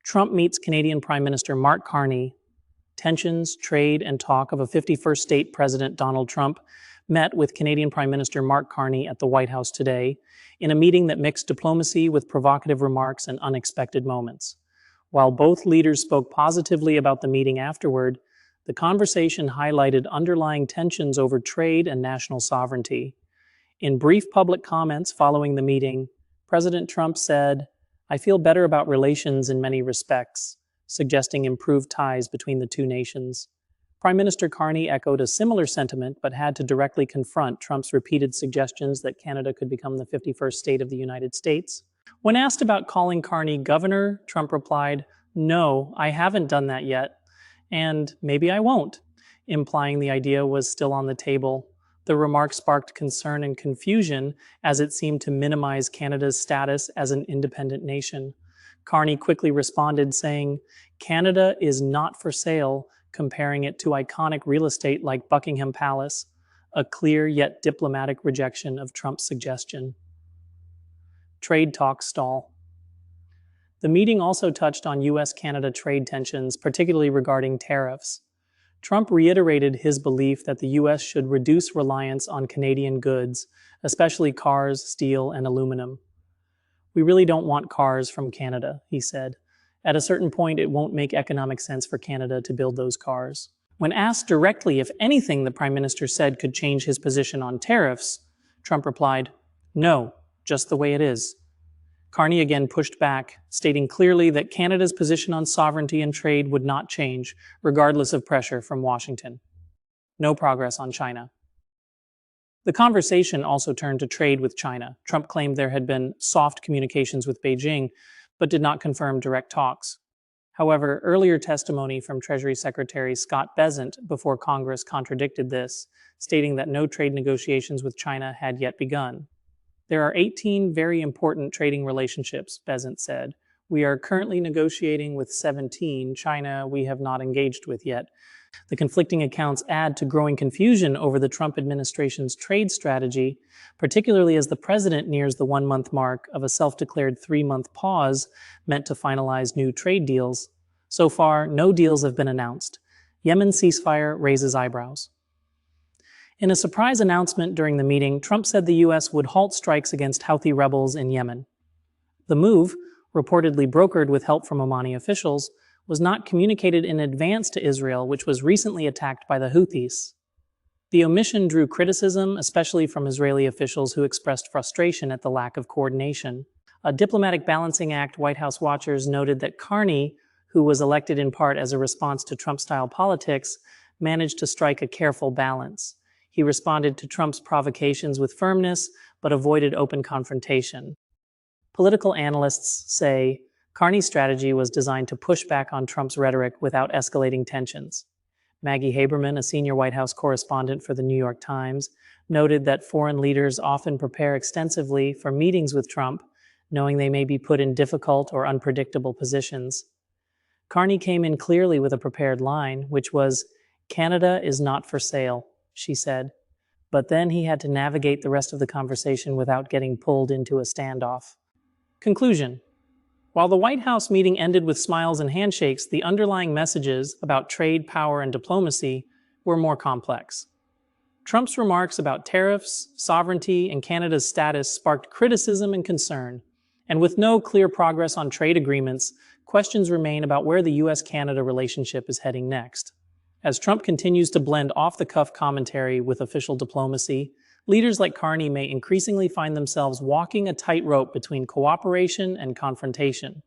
Trump meets Canadian Prime Minister Mark Carney. Tensions, trade, and talk of a 51st state President Donald Trump met with Canadian Prime Minister Mark Carney at the White House today in a meeting that mixed diplomacy with provocative remarks and unexpected moments. While both leaders spoke positively about the meeting afterward, the conversation highlighted underlying tensions over trade and national sovereignty. In brief public comments following the meeting, President Trump said, "I feel better about relations in many respects," suggesting improved ties between the two nations. Prime Minister Carney echoed a similar sentiment but had to directly confront Trump's repeated suggestions that Canada could become the 51st state of the United States. When asked about calling Carney governor, Trump replied, "No, I haven't done that yet, and maybe I won't," implying the idea was still on the table. The remark sparked concern and confusion as it seemed to minimize Canada's status as an independent nation. Carney quickly responded, saying, "Canada is not for sale," comparing it to iconic real estate like Buckingham Palace, a clear yet diplomatic rejection of Trump's suggestion. Trade talks stall. The meeting also touched on U.S. Canada trade tensions, particularly regarding tariffs. Trump reiterated his belief that the U.S. should reduce reliance on Canadian goods, especially cars, steel, and aluminum. "We really don't want cars from Canada," he said. "At a certain point, it won't make economic sense for Canada to build those cars." When asked directly if anything the Prime Minister said could change his position on tariffs, Trump replied, "No, just the way it is." Carney again pushed back, stating clearly that Canada's position on sovereignty and trade would not change, regardless of pressure from Washington. No progress on China. The conversation also turned to trade with China. Trump claimed there had been soft communications with Beijing, but did not confirm direct talks. However, earlier testimony from Treasury Secretary Scott Bessent before Congress contradicted this, stating that no trade negotiations with China had yet begun. "There are 18 very important trading relationships," Bessent said. "We are currently negotiating with 17. China we have not engaged with yet." The conflicting accounts add to growing confusion over the Trump administration's trade strategy, particularly as the president nears the one-month mark of a self-declared 3-month pause meant to finalize new trade deals. So far, no deals have been announced. Yemen ceasefire raises eyebrows. In a surprise announcement during the meeting, Trump said the U.S. would halt strikes against Houthi rebels in Yemen. The move, reportedly brokered with help from Omani officials, was not communicated in advance to Israel, which was recently attacked by the Houthis. The omission drew criticism, especially from Israeli officials who expressed frustration at the lack of coordination. A diplomatic balancing act, White House watchers noted that Carney, who was elected in part as a response to Trump-style politics, managed to strike a careful balance. He responded to Trump's provocations with firmness, but avoided open confrontation. Political analysts say Carney's strategy was designed to push back on Trump's rhetoric without escalating tensions. Maggie Haberman, a senior White House correspondent for the New York Times, noted that foreign leaders often prepare extensively for meetings with Trump, knowing they may be put in difficult or unpredictable positions. Carney came in clearly with a prepared line, which was, "Canada is not for sale," she said. But then he had to navigate the rest of the conversation without getting pulled into a standoff. Conclusion. While the White House meeting ended with smiles and handshakes, the underlying messages about trade, power, and diplomacy were more complex. Trump's remarks about tariffs, sovereignty, and Canada's status sparked criticism and concern. And with no clear progress on trade agreements, questions remain about where the U.S.-Canada relationship is heading next. As Trump continues to blend off-the-cuff commentary with official diplomacy, leaders like Carney may increasingly find themselves walking a tightrope between cooperation and confrontation.